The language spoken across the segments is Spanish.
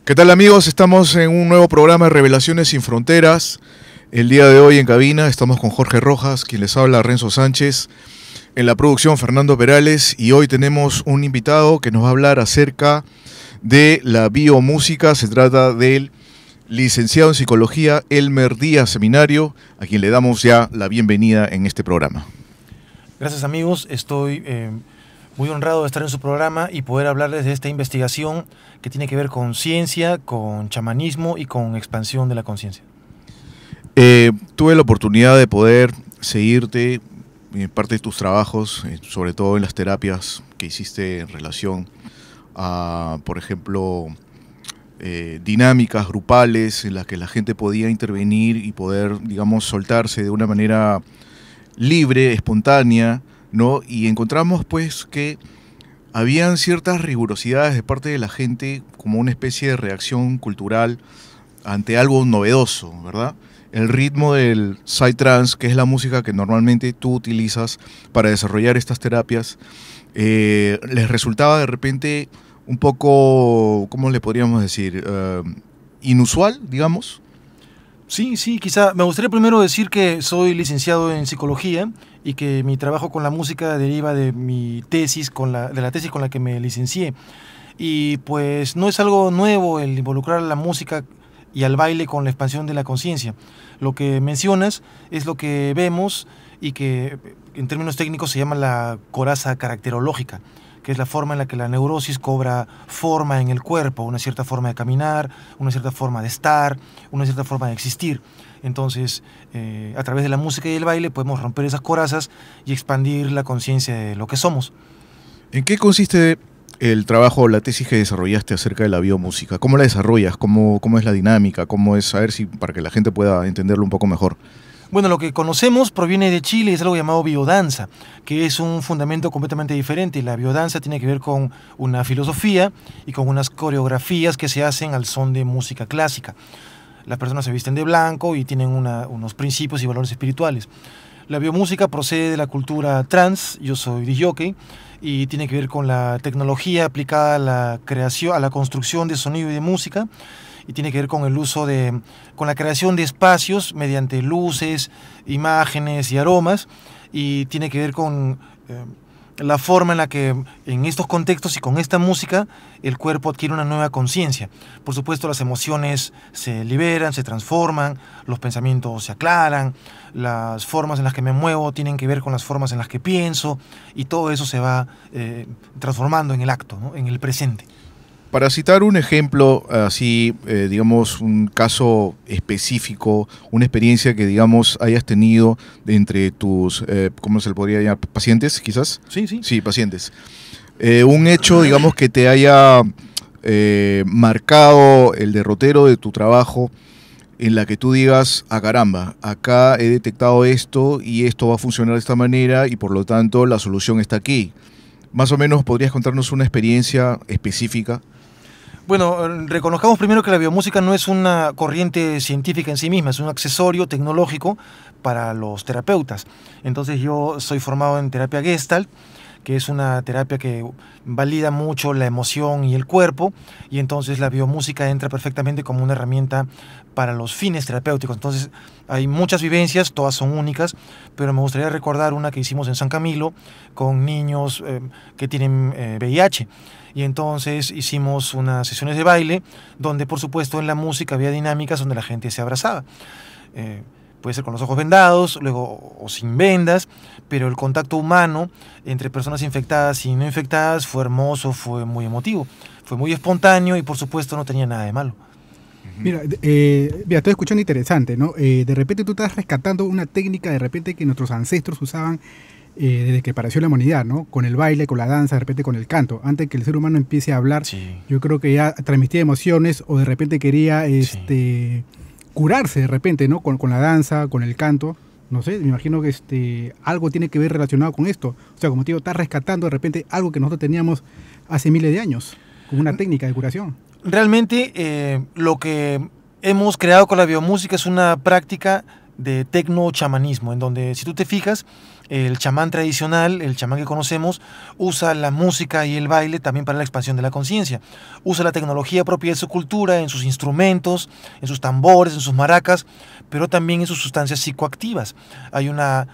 ¿Qué tal, amigos? Estamos en un nuevo programa de Revelaciones sin Fronteras. El día de hoy en cabina estamos con Jorge Rojas, quien les habla, Renzo Sánchez. En la producción, Fernando Perales. Y hoy tenemos un invitado que nos va a hablar acerca de la biomúsica. Se trata del licenciado en Psicología Elmer Díaz Seminario, a quien le damos ya la bienvenida en este programa. Gracias, amigos. Estoy muy honrado de estar en su programa y poder hablarles de esta investigación que tiene que ver con ciencia, con chamanismo y con expansión de la conciencia. Tuve la oportunidad de poder seguirte en parte de tus trabajos, sobre todo en las terapias que hiciste en relación a, por ejemplo, dinámicas grupales en las que la gente podía intervenir y poder, digamos, soltarse de una manera libre, espontánea, ¿no? Y encontramos pues que habían ciertas rigurosidades de parte de la gente como una especie de reacción cultural ante algo novedoso, ¿verdad? El ritmo del psytrance, que es la música que normalmente tú utilizas para desarrollar estas terapias, les resultaba de repente un poco, ¿cómo le podríamos decir? Inusual, digamos. Sí, quizá me gustaría primero decir que soy licenciado en psicología y que mi trabajo con la música deriva de mi tesis, de la tesis con la que me licencié. Y pues no es algo nuevo el involucrar la música y al baile con la expansión de la conciencia. Lo que mencionas es lo que vemos y que en términos técnicos se llama la coraza caracterológica, que es la forma en la que la neurosis cobra forma en el cuerpo, una cierta forma de caminar, una cierta forma de estar, una cierta forma de existir. Entonces, a través de la música y el baile podemos romper esas corazas y expandir la conciencia de lo que somos. ¿En qué consiste el trabajo o la tesis que desarrollaste acerca de la biomúsica? ¿Cómo la desarrollas? ¿Cómo es la dinámica? ¿Cómo es? A ver si para que la gente pueda entenderlo un poco mejor. Bueno, lo que conocemos proviene de Chile, es algo llamado biodanza, que es un fundamento completamente diferente. La biodanza tiene que ver con una filosofía y con unas coreografías que se hacen al son de música clásica. Las personas se visten de blanco y tienen unos principios y valores espirituales. La biomúsica procede de la cultura trans, yo soy DJ, y tiene que ver con la tecnología aplicada a la creación, a la construcción de sonido y de música, y tiene que ver con el uso con la creación de espacios mediante luces, imágenes y aromas, y tiene que ver con la forma en la que en estos contextos y con esta música el cuerpo adquiere una nueva conciencia. Por supuesto, las emociones se liberan, se transforman, los pensamientos se aclaran, las formas en las que me muevo tienen que ver con las formas en las que pienso, y todo eso se va transformando en el acto, ¿no? En el presente. Para citar un ejemplo, así, digamos, un caso específico, una experiencia que, digamos, hayas tenido entre tus, ¿cómo se le podría llamar? ¿Pacientes, quizás? Sí. Sí, pacientes. Un hecho, digamos, que te haya marcado el derrotero de tu trabajo, en la que tú digas, ah, caramba, acá he detectado esto y esto va a funcionar de esta manera y por lo tanto la solución está aquí. Más o menos, ¿podrías contarnos una experiencia específica? Bueno, reconozcamos primero que la biomúsica no es una corriente científica en sí misma, es un accesorio tecnológico para los terapeutas. Entonces yo soy formado en terapia Gestalt, que es una terapia que valida mucho la emoción y el cuerpo, y entonces la biomúsica entra perfectamente como una herramienta para los fines terapéuticos. Entonces hay muchas vivencias, todas son únicas, pero me gustaría recordar una que hicimos en San Camilo con niños que tienen VIH. Y entonces hicimos unas sesiones de baile donde, por supuesto, en la música había dinámicas donde la gente se abrazaba. Puede ser con los ojos vendados, luego o sin vendas, pero el contacto humano entre personas infectadas y no infectadas fue hermoso, fue muy emotivo, fue muy espontáneo y, por supuesto, no tenía nada de malo. Mira, estoy escuchando interesante, ¿no? De repente tú estás rescatando una técnica de repente que nuestros ancestros usaban desde que apareció la humanidad, ¿no? Con el baile, con la danza, de repente con el canto. Antes que el ser humano empiece a hablar, Sí. yo creo que ya transmitía emociones o de repente quería curarse de repente, ¿no? Con la danza, con el canto. No sé, me imagino que algo tiene que ver relacionado con esto. O sea, como te digo, estás rescatando de repente algo que nosotros teníamos hace miles de años, como una técnica de curación. Realmente lo que hemos creado con la biomúsica es una práctica de tecno-chamanismo, en donde, si tú te fijas, el chamán tradicional, el chamán que conocemos, usa la música y el baile también para la expansión de la conciencia. Usa la tecnología propia de su cultura, en sus instrumentos, en sus tambores, en sus maracas, pero también en sus sustancias psicoactivas. Hay una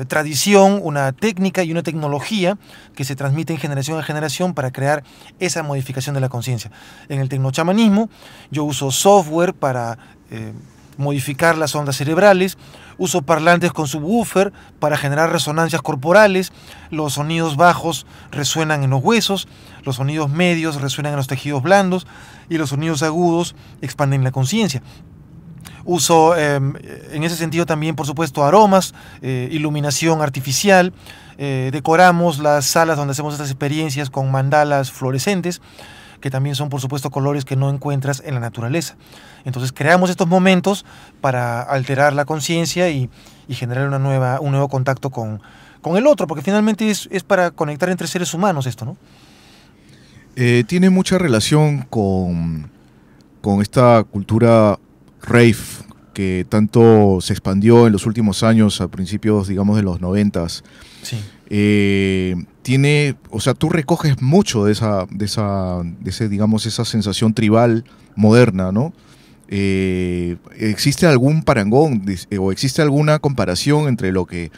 tradición, una técnica y una tecnología que se transmite en generación a generación para crear esa modificación de la conciencia. En el tecnochamanismo yo uso software para modificar las ondas cerebrales, uso parlantes con subwoofer para generar resonancias corporales, los sonidos bajos resuenan en los huesos, los sonidos medios resuenan en los tejidos blandos y los sonidos agudos expanden la conciencia. Uso en ese sentido también, por supuesto, aromas, iluminación artificial, decoramos las salas donde hacemos estas experiencias con mandalas fluorescentes, que también son, por supuesto, colores que no encuentras en la naturaleza. Entonces creamos estos momentos para alterar la conciencia y generar un nuevo contacto con el otro, porque finalmente es para conectar entre seres humanos esto, ¿no? Tiene mucha relación con esta cultura rave que tanto se expandió en los últimos años, a principios, digamos, de los 90s. Sí. O sea, tú recoges mucho de esa sensación tribal moderna, ¿no? ¿Existe algún parangón o existe alguna comparación entre lo que,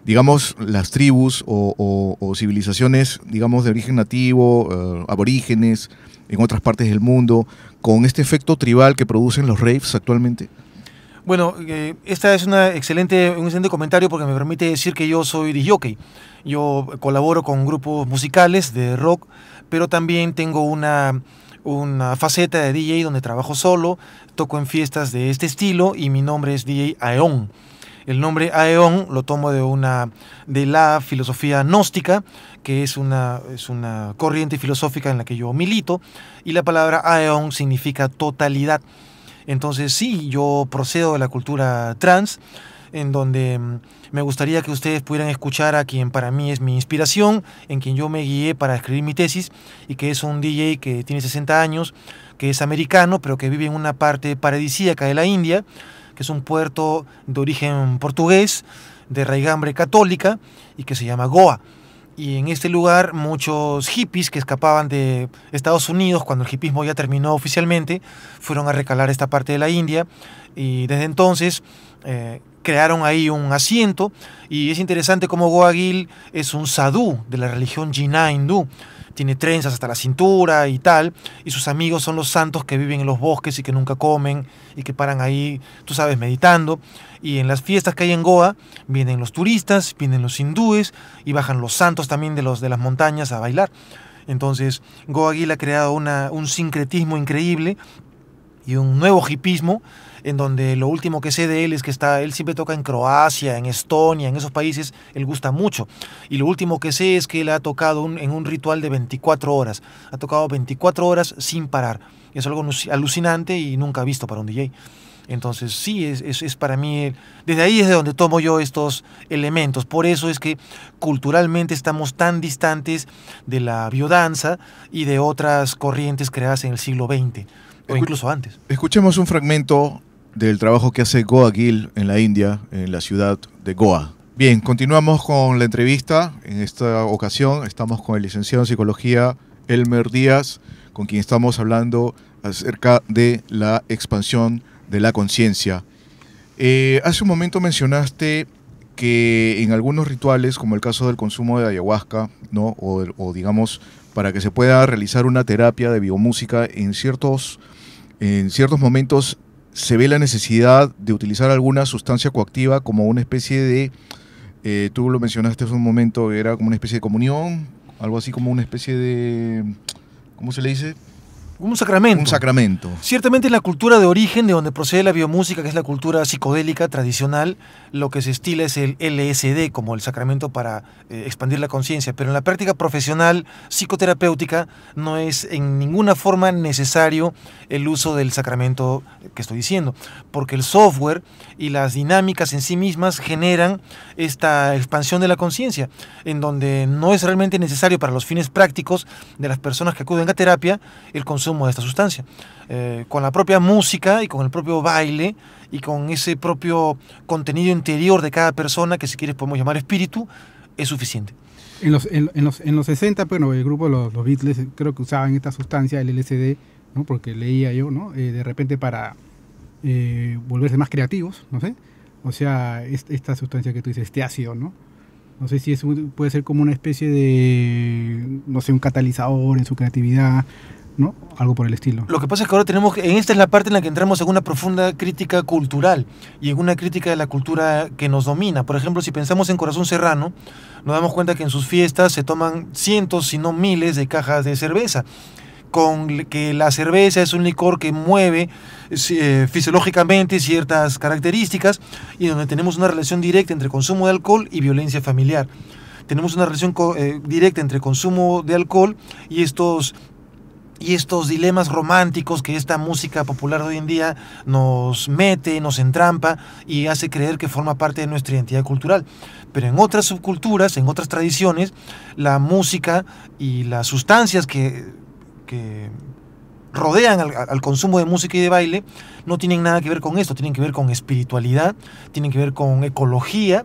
digamos, las tribus o civilizaciones, digamos, de origen nativo, aborígenes, en otras partes del mundo, con este efecto tribal que producen los raves actualmente? Bueno, esta es un excelente comentario porque me permite decir que yo soy disc jockey. Yo colaboro con grupos musicales de rock, pero también tengo una faceta de DJ donde trabajo solo, toco en fiestas de este estilo y mi nombre es DJ Aeon. El nombre Aeon lo tomo de la filosofía gnóstica, que es una corriente filosófica en la que yo milito, y la palabra Aeon significa totalidad. Entonces sí, yo procedo de la cultura trans, en donde me gustaría que ustedes pudieran escuchar a quien para mí es mi inspiración, en quien yo me guié para escribir mi tesis, y que es un DJ que tiene 60 años, que es americano, pero que vive en una parte paradisíaca de la India, que es un puerto de origen portugués, de raigambre católica, y que se llama Goa. Y en este lugar muchos hippies que escapaban de Estados Unidos cuando el hippismo ya terminó oficialmente, fueron a recalar esta parte de la India, y desde entonces crearon ahí un asiento. Y es interesante cómo Goa Gil es un sadhu de la religión Jiná hindú. Tiene trenzas hasta la cintura y tal, y sus amigos son los santos que viven en los bosques y que nunca comen y que paran ahí, tú sabes, meditando. Y en las fiestas que hay en Goa vienen los turistas, vienen los hindúes y bajan los santos también de las montañas a bailar. Entonces Goa Gil ha creado un sincretismo increíble y un nuevo hipismo, en donde lo último que sé de él es que él siempre toca en Croacia, en Estonia, en esos países, él gusta mucho. Y lo último que sé es que él ha tocado en un ritual de 24 horas. Ha tocado 24 horas sin parar. Es algo alucinante y nunca visto para un DJ. Entonces sí, es para mí, desde ahí es de donde tomo yo estos elementos. Por eso es que culturalmente estamos tan distantes de la biodanza y de otras corrientes creadas en el siglo XX. O incluso antes. Escuchemos un fragmento del trabajo que hace Goa Gil en la India, en la ciudad de Goa. Bien, continuamos con la entrevista. En esta ocasión estamos con el licenciado en Psicología Elmer Díaz, con quien estamos hablando acerca de la expansión de la conciencia. Hace un momento mencionaste que en algunos rituales, como el caso del consumo de ayahuasca, ¿no? o digamos, para que se pueda realizar una terapia de biomúsica, en ciertos momentos se ve la necesidad de utilizar alguna sustancia coactiva como una especie de, tú lo mencionaste hace un momento, era como una especie de comunión, algo así como una especie de, ¿cómo se le dice? Un sacramento. Un sacramento. Ciertamente en la cultura de origen, de donde procede la biomúsica, que es la cultura psicodélica tradicional, lo que se estila es el LSD como el sacramento para expandir la conciencia, pero en la práctica profesional psicoterapéutica no es en ninguna forma necesario el uso del sacramento que estoy diciendo, porque el software y las dinámicas en sí mismas generan esta expansión de la conciencia, en donde no es realmente necesario para los fines prácticos de las personas que acuden a terapia el consumo consumo de esta sustancia. Con la propia música y con el propio baile y con ese propio contenido interior de cada persona, que si quieres podemos llamar espíritu, es suficiente. En los 60, bueno, el grupo los Beatles creo que usaban esta sustancia, el LSD, ¿no? Porque leía yo, ¿no? De repente para volverse más creativos, no sé. O sea, esta sustancia que tú dices, este ácido, ¿no? No sé si eso puede ser como una especie de, no sé, un catalizador en su creatividad, ¿no? Algo por el estilo. Lo que pasa es que ahora esta es la parte en la que entramos en una profunda crítica cultural y en una crítica de la cultura que nos domina. Por ejemplo, si pensamos en Corazón Serrano, nos damos cuenta que en sus fiestas se toman cientos, si no miles, de cajas de cerveza, con que la cerveza es un licor que mueve fisiológicamente ciertas características y donde tenemos una relación directa entre consumo de alcohol y violencia familiar. Tenemos una relación directa entre consumo de alcohol y estos dilemas románticos que esta música popular de hoy en día nos mete, nos entrampa y hace creer que forma parte de nuestra identidad cultural. Pero en otras subculturas, en otras tradiciones, la música y las sustancias que rodean al consumo de música y de baile no tienen nada que ver con esto, tienen que ver con espiritualidad, tienen que ver con ecología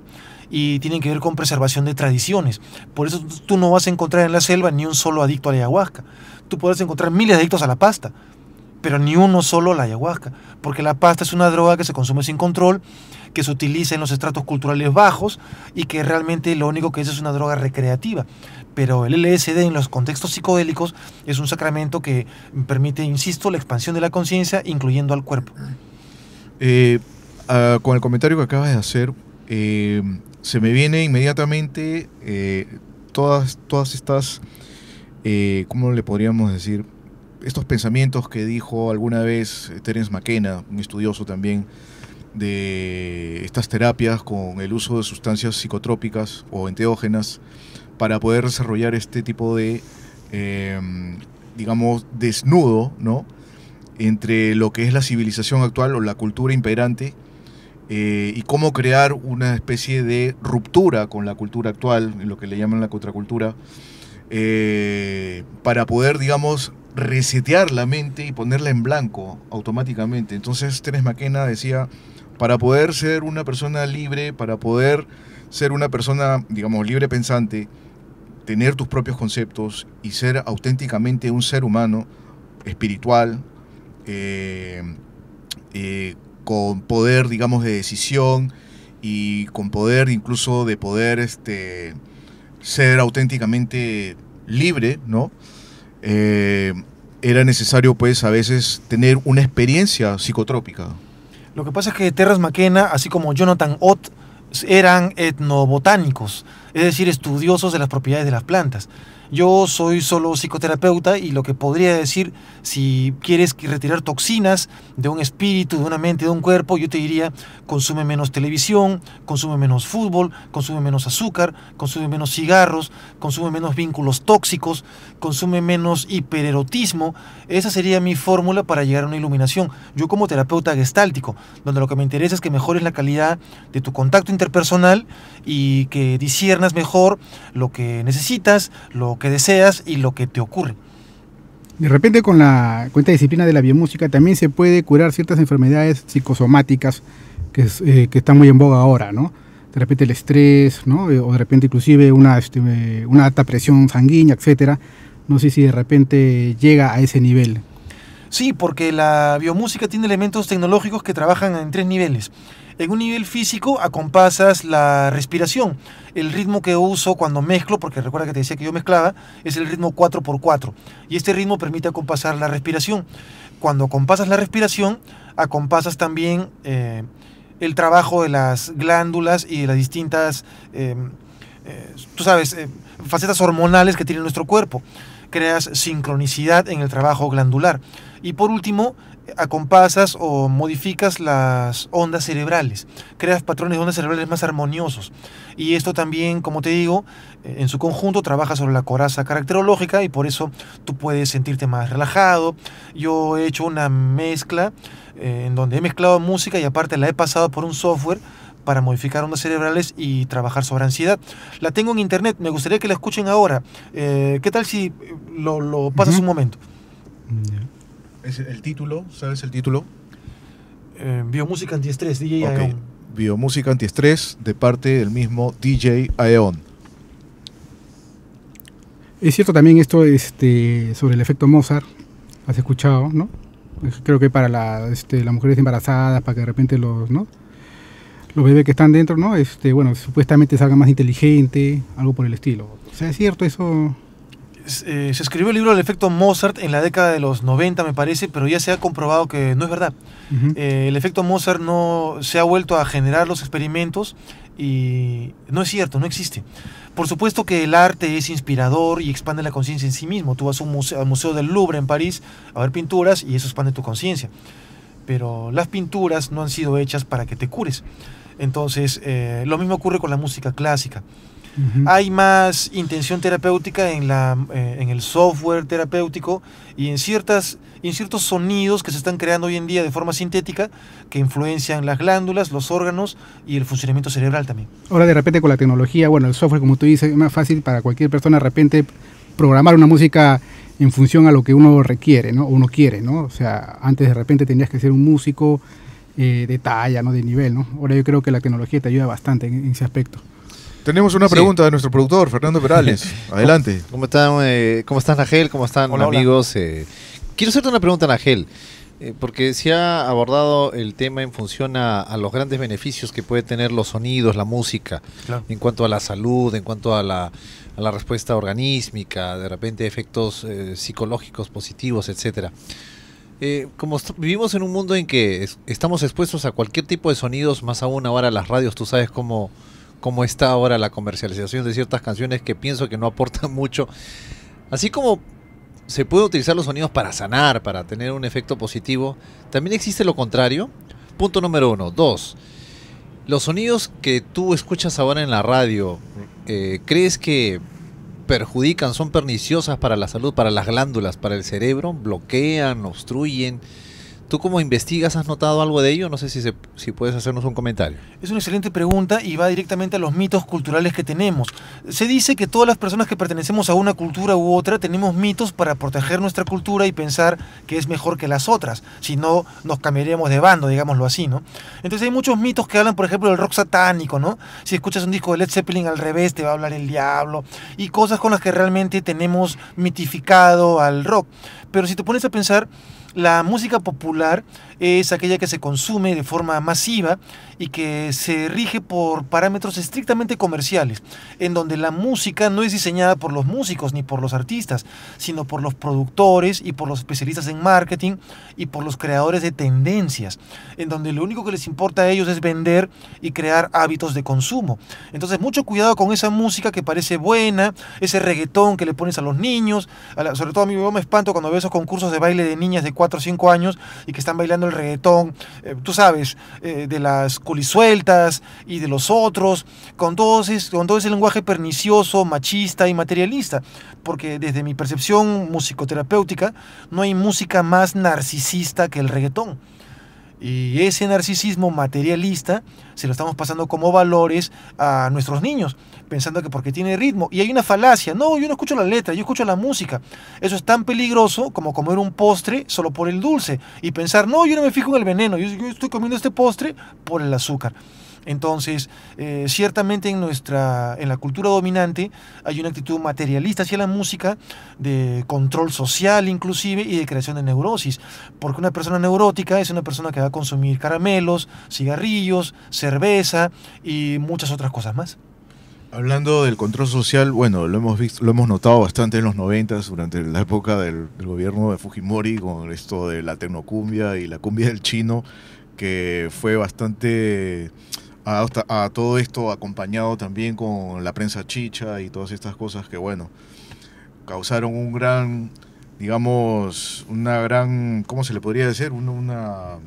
y tienen que ver con preservación de tradiciones. Por eso tú no vas a encontrar en la selva ni un solo adicto a la ayahuasca. Tú puedes encontrar miles de adictos a la pasta, pero ni uno solo a la ayahuasca, porque la pasta es una droga que se consume sin control, que se utiliza en los estratos culturales bajos y que realmente lo único que es una droga recreativa. Pero el LSD en los contextos psicodélicos es un sacramento que permite, insisto, la expansión de la conciencia, incluyendo al cuerpo. Con el comentario que acabas de hacer, se me viene inmediatamente todas estas, ¿cómo le podríamos decir? Estos pensamientos que dijo alguna vez Terence McKenna, un estudioso también de estas terapias con el uso de sustancias psicotrópicas o enteógenas para poder desarrollar este tipo de, digamos, desnudo, ¿no? Entre lo que es la civilización actual o la cultura imperante y cómo crear una especie de ruptura con la cultura actual, en lo que le llaman la contracultura, para poder, digamos, resetear la mente y ponerla en blanco automáticamente. Entonces Terence McKenna decía, para poder ser una persona libre, para poder ser una persona, digamos, libre pensante, tener tus propios conceptos y ser auténticamente un ser humano espiritual, con poder, digamos, de decisión y con poder incluso de poder ser auténticamente libre, ¿no? Era necesario, pues, a veces tener una experiencia psicotrópica. Lo que pasa es que Terence McKenna, así como Jonathan Ott, eran etnobotánicos, es decir, estudiosos de las propiedades de las plantas. Yo soy solo psicoterapeuta y lo que podría decir, si quieres retirar toxinas de un espíritu, de una mente, de un cuerpo, yo te diría, consume menos televisión, consume menos fútbol, consume menos azúcar, consume menos cigarros, consume menos vínculos tóxicos, consume menos hipererotismo. Esa sería mi fórmula para llegar a una iluminación. Yo como terapeuta gestáltico, donde lo que me interesa es que mejores la calidad de tu contacto interpersonal y que disciernas mejor lo que necesitas, lo que deseas y lo que te ocurre. De repente con esta disciplina de la biomúsica también se puede curar ciertas enfermedades psicosomáticas que están muy en boga ahora, ¿no? De repente el estrés, ¿no? O de repente inclusive una alta presión sanguínea, etcétera. No sé si de repente llega a ese nivel. Sí, porque la biomúsica tiene elementos tecnológicos que trabajan en 3 niveles. En un nivel físico acompasas la respiración. El ritmo que uso cuando mezclo, porque recuerda que te decía que yo mezclaba, es el ritmo 4x4. Y este ritmo permite acompasar la respiración. Cuando acompasas la respiración, acompasas también el trabajo de las glándulas y de las distintas, facetas hormonales que tiene nuestro cuerpo. Creas sincronicidad en el trabajo glandular. Y por último, acompasas o modificas las ondas cerebrales, creas patrones de ondas cerebrales más armoniosos. Y esto también, como te digo, en su conjunto trabaja sobre la coraza caracterológica y por eso tú puedes sentirte más relajado. Yo he hecho una mezcla en donde he mezclado música y aparte la he pasado por un software para modificar ondas cerebrales y trabajar sobre ansiedad. La tengo en internet, me gustaría que la escuchen ahora. ¿Qué tal si lo pasas un momento? Yeah. ¿Es el título? ¿Sabes el título? Biomúsica antiestrés, DJ Ok. Aeon. Biomúsica antiestrés de parte del mismo DJ Aeon. Es cierto también esto sobre el efecto Mozart, has escuchado, ¿no? Creo que para las mujeres embarazadas, para que de repente ¿no? Los bebés que están dentro, ¿no? Bueno, supuestamente salgan más inteligente, algo por el estilo. O sea, es cierto eso. Se escribió el libro del efecto Mozart en la década de los 90, me parece, pero ya se ha comprobado que no es verdad. Ujú. El efecto Mozart no se ha vuelto a generar los experimentos y no es cierto, no existe. Por supuesto que el arte es inspirador y expande la conciencia en sí mismo. Tú vas a al Museo del Louvre en París a ver pinturas y eso expande tu conciencia. Pero las pinturas no han sido hechas para que te cures. Entonces, lo mismo ocurre con la música clásica. Ujú. Hay más intención terapéutica en el software terapéutico y en ciertos sonidos que se están creando hoy en día de forma sintética que influencian las glándulas, los órganos y el funcionamiento cerebral también. Ahora de repente con la tecnología, bueno, el software, como tú dices, es más fácil para cualquier persona de repente programar una música en función a lo que uno requiere, ¿no? O uno quiere, ¿no? O sea, antes de repente tenías que ser un músico de talla, ¿no? De nivel, ¿no? Ahora yo creo que la tecnología te ayuda bastante en ese aspecto. Tenemos una Sí. pregunta de nuestro productor, Fernando Perales. Adelante. ¿Cómo están, Nagel? ¿Cómo están, Hola, hola. amigos? Quiero hacerte una pregunta, Nagel, porque se ha abordado el tema en función a los grandes beneficios que puede tener los sonidos, la música, Claro. en cuanto a la salud, en cuanto a la respuesta organísmica, de repente efectos psicológicos positivos, etcétera. Vivimos en un mundo en que estamos expuestos a cualquier tipo de sonidos, más aún ahora las radios, tú sabes cómo está ahora la comercialización de ciertas canciones que pienso que no aportan mucho. Así como se puede utilizar los sonidos para sanar, para tener un efecto positivo, también existe lo contrario. Punto número 1. 2. Los sonidos que tú escuchas ahora en la radio, ¿crees que perjudican, son perniciosas para la salud, para las glándulas, para el cerebro? ¿Bloquean, obstruyen? ¿Tú cómo investigas? ¿Has notado algo de ello? No sé si puedes hacernos un comentario. Es una excelente pregunta y va directamente a los mitos culturales que tenemos. Se dice que todas las personas que pertenecemos a una cultura u otra tenemos mitos para proteger nuestra cultura y pensar que es mejor que las otras, si no nos cambiaríamos de bando, digámoslo así, ¿no? Entonces hay muchos mitos que hablan, por ejemplo, del rock satánico, ¿no? Si escuchas un disco de Led Zeppelin al revés te va a hablar el diablo y cosas con las que realmente tenemos mitificado al rock. Pero si te pones a pensar, la música popular es aquella que se consume de forma masiva y que se rige por parámetros estrictamente comerciales, en donde la música no es diseñada por los músicos ni por los artistas, sino por los productores y por los especialistas en marketing y por los creadores de tendencias, en donde lo único que les importa a ellos es vender y crear hábitos de consumo. Entonces, mucho cuidado con esa música que parece buena, ese reggaetón que le pones a los niños, sobre todo a mí me espanto cuando veo esos concursos de baile de niñas de 4 o 5 años y que están bailando el reggaetón, tú sabes, de las culisueltas y de los otros, con todo ese lenguaje pernicioso, machista y materialista, porque desde mi percepción musicoterapéutica no hay música más narcisista que el reggaetón. Y ese narcisismo materialista se lo estamos pasando como valores a nuestros niños, pensando que porque tiene ritmo. Y hay una falacia. No, yo no escucho la letra, yo escucho la música. Eso es tan peligroso como comer un postre solo por el dulce. Y pensar, no, yo no me fijo en el veneno, yo estoy comiendo este postre por el azúcar. Entonces, ciertamente en la cultura dominante hay una actitud materialista hacia la música, de control social inclusive y de creación de neurosis, porque una persona neurótica es una persona que va a consumir caramelos, cigarrillos, cerveza y muchas otras cosas más. Hablando del control social, bueno, lo hemos notado bastante en los 90s, durante la época del gobierno de Fujimori, con esto de la tecnocumbia y la cumbia del chino, que fue bastante a todo esto acompañado también con la prensa chicha y todas estas cosas que, bueno, causaron un gran, digamos, una gran, ¿cómo se le podría decir? Una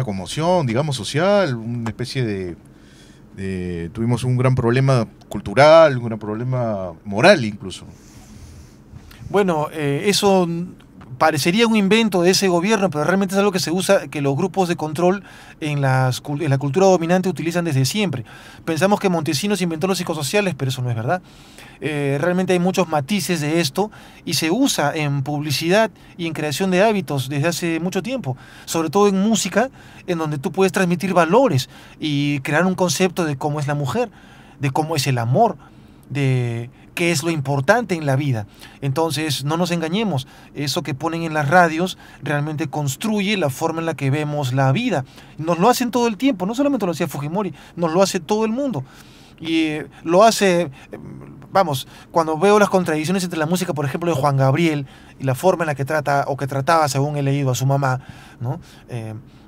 conmoción, digamos, social, una especie de tuvimos un gran problema cultural, un gran problema moral incluso. Bueno, eso parecería un invento de ese gobierno, pero realmente es algo que se usa, que los grupos de control en la cultura dominante utilizan desde siempre. Pensamos que Montesinos inventó los psicosociales, pero eso no es verdad. Realmente hay muchos matices de esto y se usa en publicidad y en creación de hábitos desde hace mucho tiempo, sobre todo en música, en donde tú puedes transmitir valores y crear un concepto de cómo es la mujer, de cómo es el amor, de qué es lo importante en la vida. Entonces, no nos engañemos, eso que ponen en las radios realmente construye la forma en la que vemos la vida. Nos lo hacen todo el tiempo, no solamente lo hacía Fujimori, nos lo hace todo el mundo. Y lo hace, vamos, cuando veo las contradicciones entre la música, por ejemplo, de Juan Gabriel y la forma en la que trata o que trataba, según he leído, a su mamá, ¿no?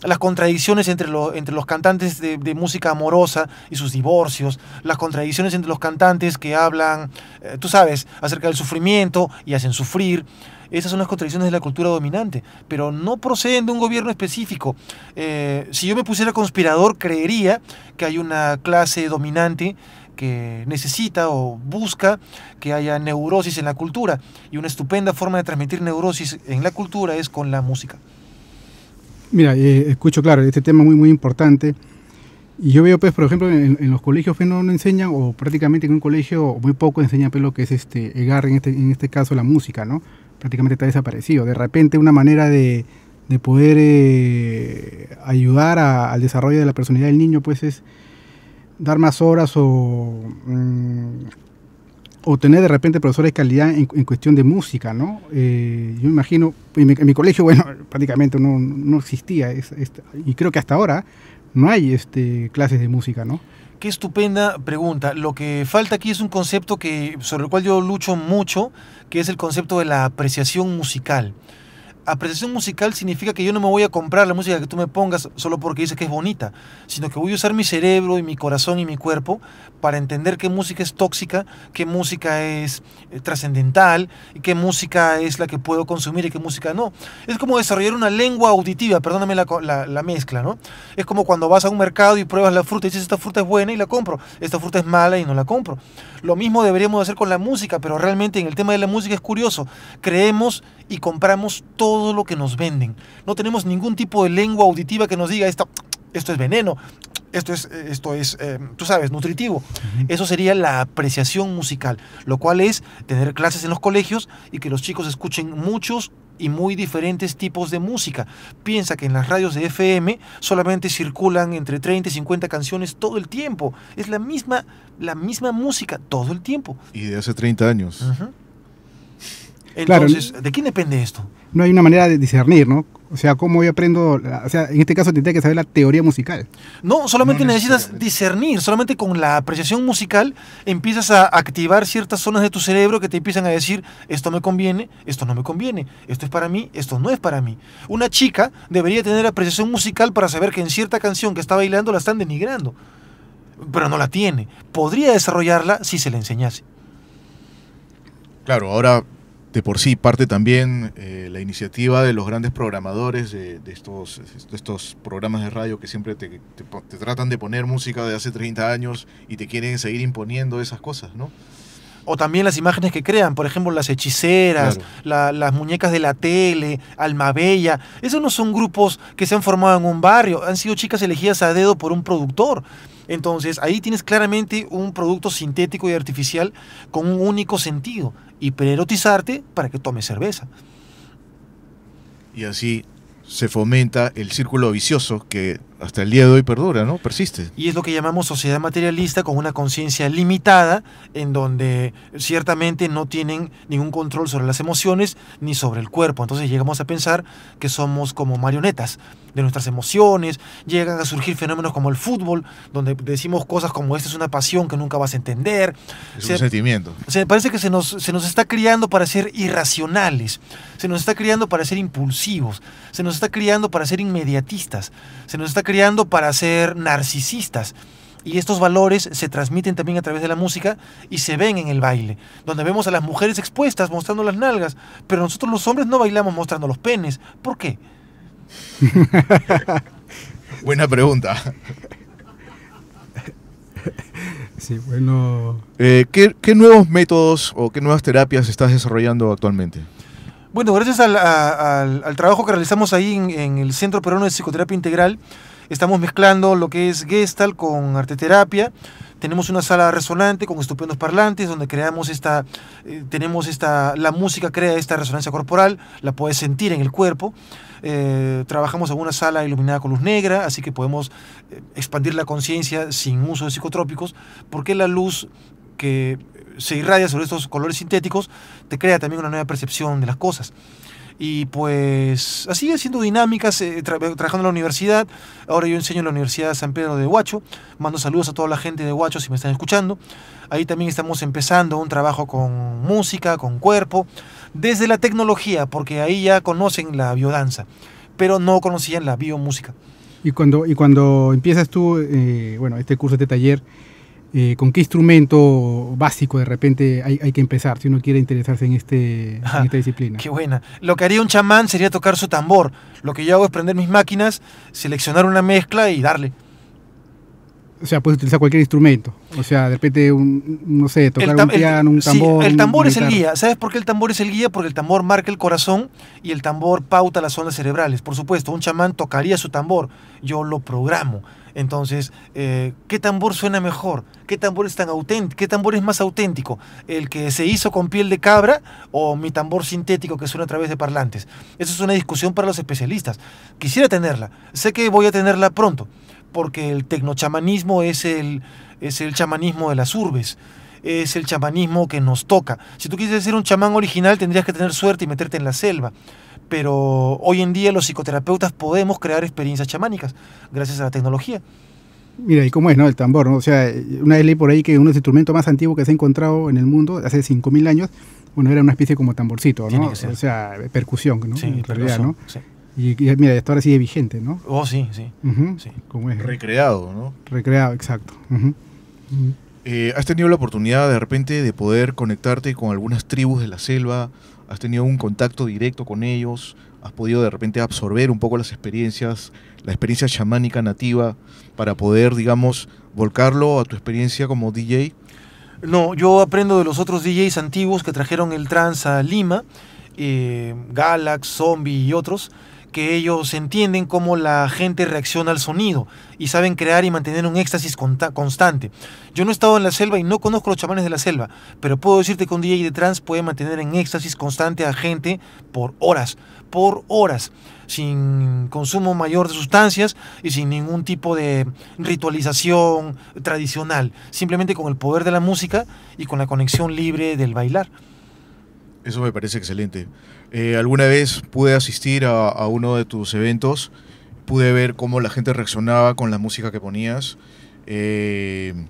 Las contradicciones entre los cantantes de música amorosa y sus divorcios, las contradicciones entre los cantantes que hablan, tú sabes, acerca del sufrimiento y hacen sufrir. Esas son las contradicciones de la cultura dominante, pero no proceden de un gobierno específico. Si yo me pusiera conspirador, creería que hay una clase dominante que necesita o busca que haya neurosis en la cultura, y una estupenda forma de transmitir neurosis en la cultura es con la música. Mira, escucho, claro, este tema muy, muy importante. Y yo veo, pues, por ejemplo, en los colegios pues, no enseñan, o prácticamente en un colegio muy poco enseñan pues, lo que es EGAR, en este caso la música, ¿no? Prácticamente está desaparecido. De repente una manera de poder ayudar al desarrollo de la personalidad del niño pues es dar más horas o tener de repente profesores de calidad en cuestión de música, ¿no? Yo me imagino, en mi colegio, bueno, prácticamente no existía, y creo que hasta ahora no hay clases de música, ¿no? Qué estupenda pregunta. Lo que falta aquí es un concepto sobre el cual yo lucho mucho, que es el concepto de la apreciación musical. Apreciación musical significa que yo no me voy a comprar la música que tú me pongas solo porque dices que es bonita, sino que voy a usar mi cerebro y mi corazón y mi cuerpo para entender qué música es tóxica, qué música es trascendental, y qué música es la que puedo consumir y qué música no. Es como desarrollar una lengua auditiva, perdóname la mezcla, ¿no? Es como cuando vas a un mercado y pruebas la fruta y dices, esta fruta es buena y la compro, esta fruta es mala y no la compro. Lo mismo deberíamos hacer con la música, pero realmente en el tema de la música es curioso. Creemos y compramos todo lo que nos venden. No tenemos ningún tipo de lengua auditiva que nos diga esto es veneno, esto es tú sabes, nutritivo. Eso sería la apreciación musical, lo cual es tener clases en los colegios y que los chicos escuchen muchos y muy diferentes tipos de música. Piensa que en las radios de FM solamente circulan entre 30 y 50 canciones todo el tiempo. Es la misma música todo el tiempo. Y de hace 30 años. Entonces, claro, ¿de quién depende esto? No hay una manera de discernir, ¿no? O sea, ¿cómo yo aprendo? O sea, en este caso tendría que saber la teoría musical. No, solamente necesitas discernir. Solamente con la apreciación musical empiezas a activar ciertas zonas de tu cerebro que te empiezan a decir, esto me conviene, esto no me conviene, esto es para mí, esto no es para mí. Una chica debería tener apreciación musical para saber que en cierta canción que está bailando la están denigrando, pero no la tiene. Podría desarrollarla si se le enseñase. Claro, ahora de por sí parte también la iniciativa de los grandes programadores de estos programas de radio que siempre te tratan de poner música de hace 30 años y te quieren seguir imponiendo esas cosas, ¿no? O también las imágenes que crean, por ejemplo, las hechiceras, claro, las muñecas de la tele, Almabella. Esos no son grupos que se han formado en un barrio, han sido chicas elegidas a dedo por un productor. Entonces, ahí tienes claramente un producto sintético y artificial con un único sentido: hipererotizarte para que tomes cerveza. Y así se fomenta el círculo vicioso que hasta el día de hoy perdura, ¿no? Persiste. Y es lo que llamamos sociedad materialista, con una conciencia limitada, en donde ciertamente no tienen ningún control sobre las emociones ni sobre el cuerpo. Entonces llegamos a pensar que somos como marionetas de nuestras emociones. Llegan a surgir fenómenos como el fútbol, donde decimos cosas como esta es una pasión que nunca vas a entender. Es un sentimiento. Parece que se nos está criando para ser irracionales, se nos está criando para ser impulsivos, se nos está criando para ser inmediatistas, se nos está criando para ser narcisistas. Y estos valores se transmiten también a través de la música y se ven en el baile, donde vemos a las mujeres expuestas mostrando las nalgas, pero nosotros los hombres no bailamos mostrando los penes. ¿Por qué? Buena pregunta. Sí, bueno. ¿Qué nuevos métodos o qué nuevas terapias estás desarrollando actualmente? Bueno, gracias al trabajo que realizamos ahí en el Centro Peruano de Psicoterapia Integral, estamos mezclando lo que es Gestalt con arteterapia. Tenemos una sala resonante con estupendos parlantes donde creamos la música crea esta resonancia corporal, la puedes sentir en el cuerpo. Trabajamos en una sala iluminada con luz negra, así que podemos expandir la conciencia sin uso de psicotrópicos, porque la luz que se irradia sobre estos colores sintéticos te crea también una nueva percepción de las cosas. Y pues así haciendo dinámicas, trabajando en la universidad. Ahora yo enseño en la Universidad de San Pedro de Huacho. Mando saludos a toda la gente de Huacho si me están escuchando. Ahí también estamos empezando un trabajo con música, con cuerpo, desde la tecnología, porque ahí ya conocen la biodanza, pero no conocían la biomúsica. Y cuando empiezas tú, este curso, este taller, ¿con qué instrumento básico de repente hay que empezar si uno quiere interesarse en esta disciplina? Qué buena. Lo que haría un chamán sería tocar su tambor. Lo que yo hago es prender mis máquinas, seleccionar una mezcla y darle. O sea, puedes utilizar cualquier instrumento. O sea, de repente, no sé, tocar un piano, un tambor. Sí, el tambor es el guía. ¿Sabes por qué el tambor es el guía? Porque el tambor marca el corazón y el tambor pauta las ondas cerebrales. Por supuesto, un chamán tocaría su tambor. Yo lo programo. Entonces, ¿qué tambor suena mejor? ¿Qué tambor es tan auténtico? ¿Qué tambor es más auténtico? ¿El que se hizo con piel de cabra o mi tambor sintético que suena a través de parlantes? Eso es una discusión para los especialistas. Quisiera tenerla. Sé que voy a tenerla pronto, porque el tecnochamanismo es el chamanismo de las urbes. Es el chamanismo que nos toca. Si tú quieres ser un chamán original, tendrías que tener suerte y meterte en la selva. Pero hoy en día los psicoterapeutas podemos crear experiencias chamánicas gracias a la tecnología. Mira, ¿y cómo es, no? El tambor, ¿no? O sea, una vez leí por ahí que uno de los instrumentos más antiguos que se ha encontrado en el mundo, hace 5.000 años, era una especie como tamborcito, ¿no? Tiene que ser. O sea, percusión, ¿no? Sí, en realidad, ¿no? Sí. Y mira, esto ahora sigue vigente, ¿no? Oh, sí, sí. Sí. ¿Cómo es? Recreado, ¿no? Recreado, exacto. ¿Has tenido la oportunidad de repente de poder conectarte con algunas tribus de la selva? ¿Has tenido un contacto directo con ellos? ¿Has podido de repente absorber un poco la experiencia chamánica nativa para poder, digamos, volcarlo a tu experiencia como DJ? No, yo aprendo de los otros DJs antiguos que trajeron el trance a Lima, Galax, Zombie y otros, que ellos entienden cómo la gente reacciona al sonido y saben crear y mantener un éxtasis constante. Yo no he estado en la selva y no conozco los chamanes de la selva, pero puedo decirte que un DJ de trance puede mantener en éxtasis constante a gente por horas, sin consumo mayor de sustancias y sin ningún tipo de ritualización tradicional, simplemente con el poder de la música y con la conexión libre del bailar. Eso me parece excelente. Alguna vez pude asistir a uno de tus eventos, pude ver cómo la gente reaccionaba con la música que ponías. En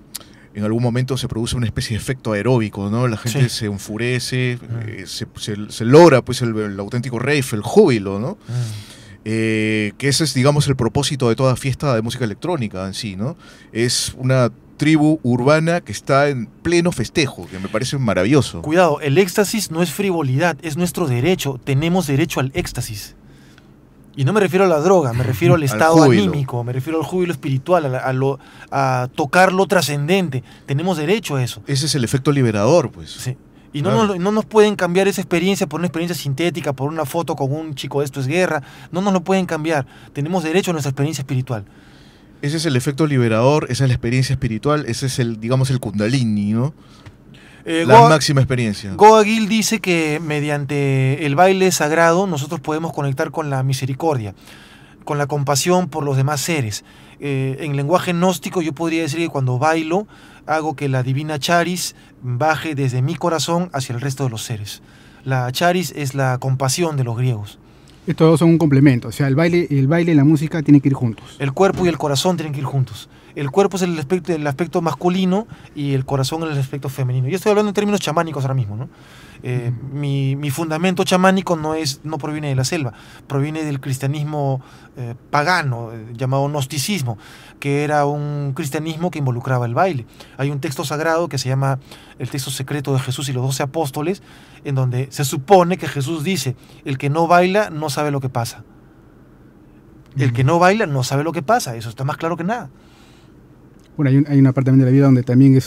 algún momento se produce una especie de efecto aeróbico, ¿no? La gente se enfurece, se logra pues el auténtico rave, el júbilo, ¿no? Que ese es, digamos, el propósito de toda fiesta de música electrónica en sí, ¿no? Es una tribu urbana que está en pleno festejo, que me parece maravilloso. Cuidado, el éxtasis no es frivolidad, es nuestro derecho, tenemos derecho al éxtasis. Y no me refiero a la droga, me refiero al estado anímico, me refiero al júbilo espiritual, a tocar lo trascendente. Tenemos derecho a eso. Ese es el efecto liberador, pues. Sí. Y no nos pueden cambiar esa experiencia por una experiencia sintética, por una foto con un chico, esto es guerra. No nos lo pueden cambiar. Tenemos derecho a nuestra experiencia espiritual. Ese es el efecto liberador, esa es la experiencia espiritual, ese es el, digamos, el kundalini, ¿no? La máxima experiencia. Goa Gil dice que mediante el baile sagrado nosotros podemos conectar con la misericordia, con la compasión por los demás seres. En lenguaje gnóstico yo podría decir que cuando bailo hago que la divina charis baje desde mi corazón hacia el resto de los seres. La charis es la compasión de los griegos. Estos son un complemento, o sea, el baile y la música tienen que ir juntos. El cuerpo y el corazón tienen que ir juntos. El cuerpo es el aspecto masculino y el corazón es el aspecto femenino. Yo estoy hablando en términos chamánicos ahora mismo, ¿no? Mi fundamento chamánico no proviene de la selva, proviene del cristianismo pagano, llamado gnosticismo, que era un cristianismo que involucraba el baile. Hay un texto sagrado que se llama el texto secreto de Jesús y los 12 apóstoles, en donde se supone que Jesús dice: el que no baila no sabe lo que pasa. El que no baila no sabe lo que pasa, eso está más claro que nada. Bueno, hay una parte también de la vida donde también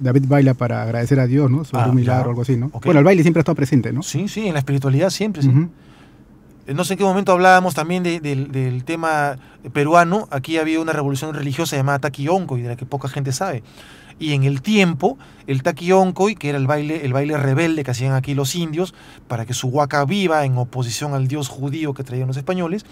David baila para agradecer a Dios, ¿no? Sobre un milagro ya. o algo así, ¿no? Ok. Bueno, el baile siempre ha estado presente, ¿no? Sí, sí, en la espiritualidad siempre, sí. Ujú. No sé en qué momento hablábamos también del tema peruano. Aquí había una revolución religiosa llamada Taquioncoy, de la que poca gente sabe. Y en el tiempo, el Taquioncoy, que era el baile rebelde que hacían aquí los indios, para que su huaca viva en oposición al dios judío que traían los españoles,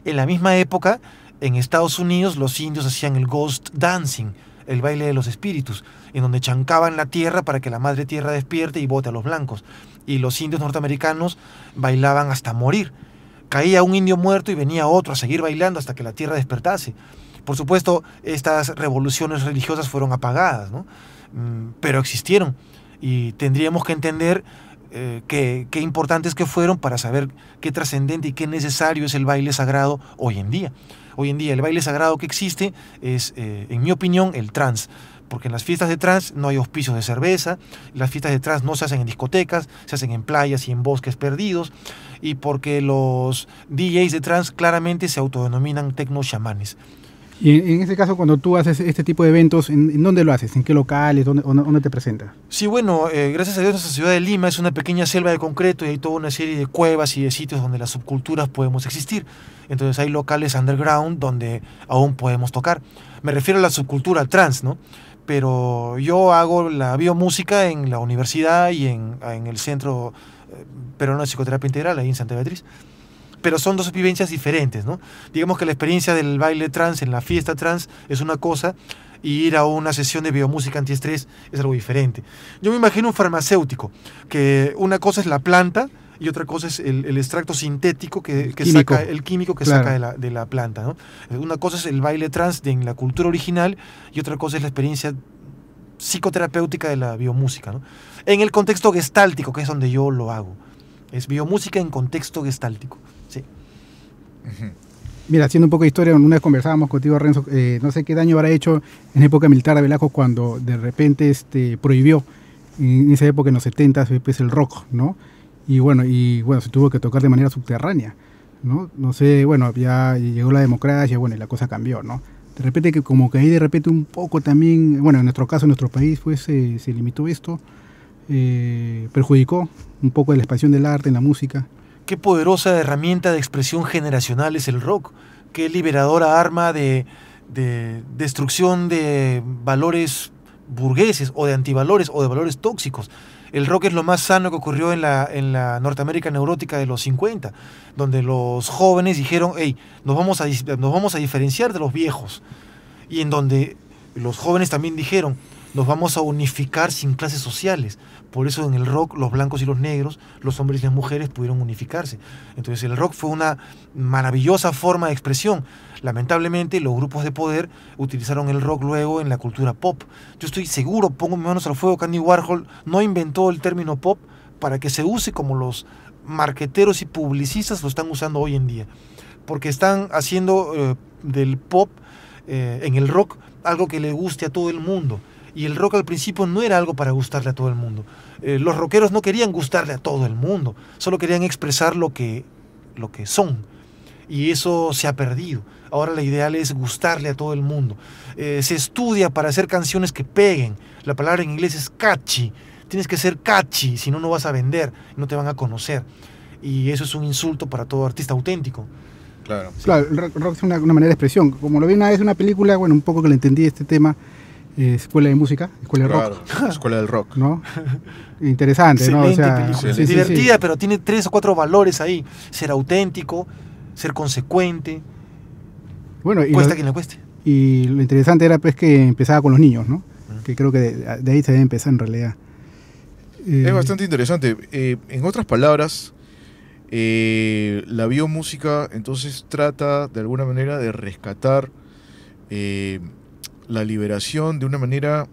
en la misma época, en Estados Unidos, los indios hacían el ghost dancing, el baile de los espíritus, en donde chancaban la tierra para que la madre tierra despierte y bote a los blancos. Y los indios norteamericanos bailaban hasta morir. Caía un indio muerto y venía otro a seguir bailando hasta que la tierra despertase. Por supuesto, estas revoluciones religiosas fueron apagadas, ¿no? Pero existieron y tendríamos que entender qué importantes que fueron para saber qué trascendente y qué necesario es el baile sagrado hoy en día. Hoy en día el baile sagrado que existe es, en mi opinión, el trance. Porque en las fiestas de trance no hay auspicios de cerveza, las fiestas de trance no se hacen en discotecas, se hacen en playas y en bosques perdidos, y porque los DJs de trance claramente se autodenominan tecno-chamanes. Y en ese caso, cuando tú haces este tipo de eventos, ¿en dónde lo haces? ¿En qué locales? ¿Dónde te presentas? Sí, bueno, gracias a Dios nuestra ciudad de Lima es una pequeña selva de concreto y hay toda una serie de cuevas y de sitios donde las subculturas podemos existir. Entonces hay locales underground donde aún podemos tocar. Me refiero a la subcultura trance, ¿no? Pero yo hago la biomúsica en la universidad y en el Centro Peruano de Psicoterapia Integral, ahí en Santa Beatriz. Pero son dos vivencias diferentes, ¿no? Digamos que la experiencia del baile trance en la fiesta trance es una cosa y ir a una sesión de biomúsica antiestrés es algo diferente. Yo me imagino un farmacéutico, que una cosa es la planta y otra cosa es el extracto sintético que Químico. saca, el químico que Claro. saca de la planta, ¿no? Una cosa es el baile trance en la cultura original y otra cosa es la experiencia psicoterapéutica de la biomúsica, ¿no? En el contexto gestáltico, que es donde yo lo hago. Es biomúsica en contexto gestáltico. Sí. Mira, haciendo un poco de historia, una vez conversábamos contigo, Renzo, no sé qué daño habrá hecho en época militar de Velasco cuando de repente prohibió, en esa época, en los 70, pues, el rock, ¿no? Y bueno, se tuvo que tocar de manera subterránea, ¿no? No sé, bueno, ya llegó la democracia, bueno, y la cosa cambió, ¿no? De repente, que como que ahí de repente un poco también, bueno, en nuestro caso, en nuestro país, pues se limitó esto, perjudicó un poco la expansión del arte en la música. Qué poderosa herramienta de expresión generacional es el rock. Qué liberadora arma de destrucción de valores burgueses o de antivalores o de valores tóxicos. El rock es lo más sano que ocurrió en la Norteamérica neurótica de los 50, donde los jóvenes dijeron, hey, nos vamos a diferenciar de los viejos. Y en donde los jóvenes también dijeron, nos vamos a unificar sin clases sociales. Por eso en el rock los blancos y los negros, los hombres y las mujeres pudieron unificarse. Entonces el rock fue una maravillosa forma de expresión. Lamentablemente los grupos de poder utilizaron el rock luego en la cultura pop. Yo estoy seguro, pongo mis manos al fuego, que Andy Warhol no inventó el término pop para que se use como los marqueteros y publicistas lo están usando hoy en día. Porque están haciendo del pop en el rock algo que le guste a todo el mundo. Y el rock al principio no era algo para gustarle a todo el mundo. Los rockeros no querían gustarle a todo el mundo, solo querían expresar lo que son. Y eso se ha perdido. Ahora la ideal es gustarle a todo el mundo. Se estudia para hacer canciones que peguen. La palabra en inglés es catchy. Tienes que ser catchy, si no, no vas a vender, no te van a conocer. Y eso es un insulto para todo artista auténtico. Claro. Claro, el rock es una manera de expresión. Como lo vi una vez en una película, bueno, un poco que le entendí este tema, Escuela de Música, Escuela de Rock, Claro, Escuela del Rock. ¿no? Interesante, ¿no? O Excelente sea, película. sí, sí, Divertida, sí. pero tiene 3 o 4 valores ahí. Ser auténtico, ser consecuente, Bueno, cuesta quien le cueste. y lo interesante era pues que empezaba con los niños, ¿no? Que creo que de ahí se debe empezar en realidad. Es bastante interesante. En otras palabras, la biomúsica entonces trata de alguna manera de rescatar la liberación de una manera,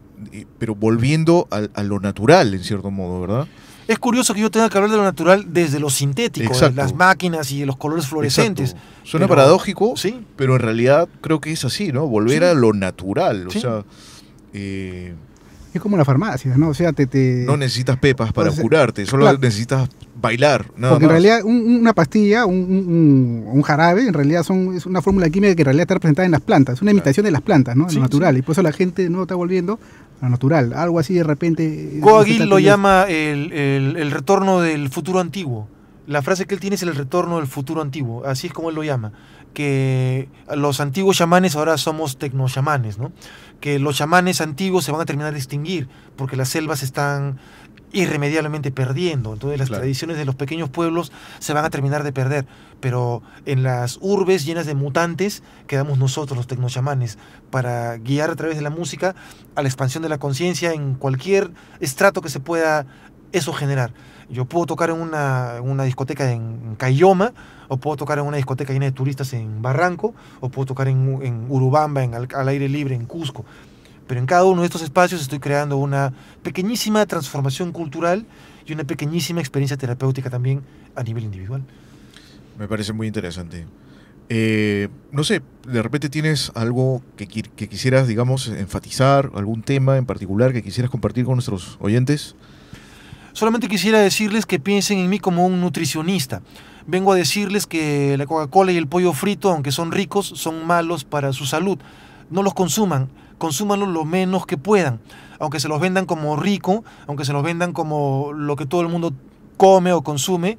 pero volviendo a lo natural, en cierto modo, ¿verdad? Es curioso que yo tenga que hablar de lo natural desde lo sintético, de Exacto. las máquinas y de los colores fluorescentes. Exacto. Suena Pero- paradójico, Sí, pero en realidad creo que es así, ¿no? Volver Sí. a lo natural, o Sí. sea, Es como la farmacia, ¿no? O sea, No necesitas pepas para o sea, curarte, solo claro. necesitas bailar, nada Porque en más. realidad una pastilla, un jarabe, en realidad es una fórmula química que en realidad está representada en las plantas, es una imitación de las plantas, ¿no? Sí, Lo natural, sí. y por eso la gente no está volviendo a lo natural, algo así de repente. Coaguil lo llama el retorno del futuro antiguo. La frase que él tiene es el retorno del futuro antiguo, así es como él lo llama. Que los antiguos chamanes ahora somos tecnochamanes, ¿no? Que los chamanes antiguos se van a terminar de extinguir porque las selvas están irremediablemente perdiendo. Entonces las Claro. tradiciones de los pequeños pueblos se van a terminar de perder. Pero en las urbes llenas de mutantes quedamos nosotros, los tecnochamanes, para guiar a través de la música a la expansión de la conciencia en cualquier estrato que se pueda eso generar. Yo puedo tocar en una discoteca en Caylloma, o puedo tocar en una discoteca llena de turistas en Barranco, o puedo tocar en Urubamba, al aire libre, en Cusco. Pero en cada uno de estos espacios estoy creando una pequeñísima transformación cultural y una pequeñísima experiencia terapéutica también a nivel individual. Me parece muy interesante. No sé, de repente tienes algo que quisieras, digamos, enfatizar, algún tema en particular que quisieras compartir con nuestros oyentes. Solamente quisiera decirles que piensen en mí como un nutricionista. Vengo a decirles que la Coca-Cola y el pollo frito, aunque son ricos, son malos para su salud. No los consuman, consúmanlos lo menos que puedan. Aunque se los vendan como rico, aunque se los vendan como lo que todo el mundo come o consume,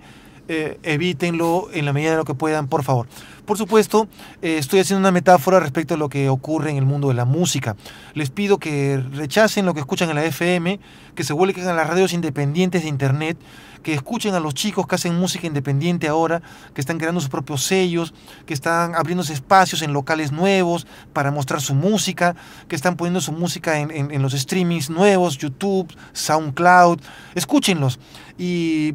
evítenlo en la medida de lo que puedan, por favor. Por supuesto, estoy haciendo una metáfora respecto a lo que ocurre en el mundo de la música. Les pido que rechacen lo que escuchan en la FM, que se vuelquen a las radios independientes de Internet, que escuchen a los chicos que hacen música independiente ahora, que están creando sus propios sellos, que están abriéndose espacios en locales nuevos para mostrar su música, que están poniendo su música en los streamings nuevos, YouTube, SoundCloud. Escúchenlos y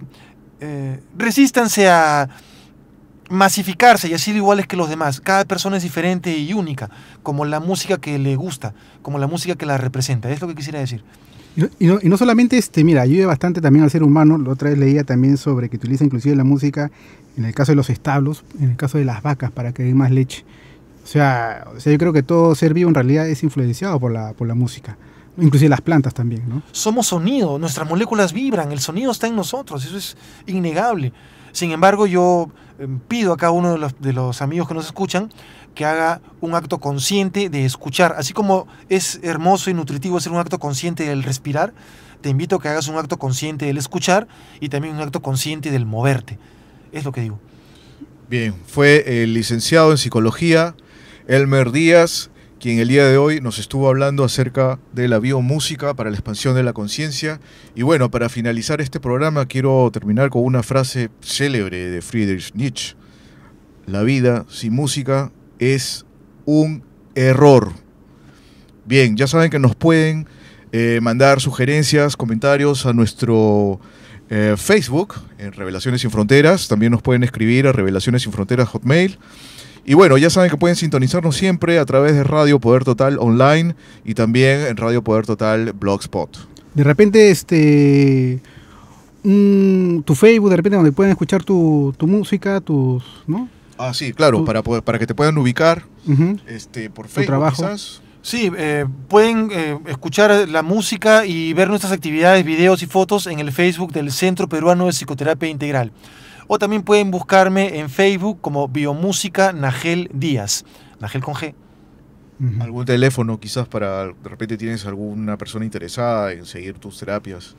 resístanse a masificarse y así iguales que los demás. Cada persona es diferente y única, como la música que le gusta, como la música que la representa. Es lo que quisiera decir. Y no solamente, mira, ayuda bastante también al ser humano. La otra vez leía también sobre que utiliza inclusive la música en el caso de los establos, en el caso de las vacas, para que den más leche. O sea, yo creo que todo ser vivo en realidad es influenciado por la música. Inclusive las plantas también, ¿no? Somos sonido, nuestras moléculas vibran, el sonido está en nosotros, eso es innegable. Sin embargo, yo pido a cada uno de los amigos que nos escuchan que haga un acto consciente de escuchar. Así como es hermoso y nutritivo hacer un acto consciente del respirar, te invito a que hagas un acto consciente del escuchar y también un acto consciente del moverte. Es lo que digo. Bien, fue el licenciado en psicología, Elmer Díaz, quien el día de hoy nos estuvo hablando acerca de la biomúsica para la expansión de la conciencia. Y bueno, para finalizar este programa quiero terminar con una frase célebre de Friedrich Nietzsche. La vida sin música es un error. Bien, ya saben que nos pueden mandar sugerencias, comentarios a nuestro Facebook, en Revelaciones Sin Fronteras. También nos pueden escribir a Revelaciones Sin Fronteras Hotmail. Y bueno, ya saben que pueden sintonizarnos siempre a través de Radio Poder Total Online y también en Radio Poder Total Blogspot. De repente, tu Facebook, de repente donde pueden escuchar tu música, ¿no? Ah, sí, claro, para que te puedan ubicar Uh-huh. por Facebook trabajo. quizás. Sí, pueden escuchar la música y ver nuestras actividades, videos y fotos en el Facebook del Centro Peruano de Psicoterapia Integral. O también pueden buscarme en Facebook como Biomúsica Nagel Díaz. Nagel con G. Uh-huh. Algún teléfono quizás para, de repente tienes alguna persona interesada en seguir tus terapias.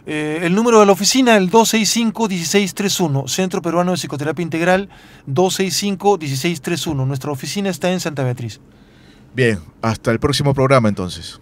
El número de la oficina, el 265-1631, Centro Peruano de Psicoterapia Integral, 265-1631. Nuestra oficina está en Santa Beatriz. Bien, hasta el próximo programa entonces.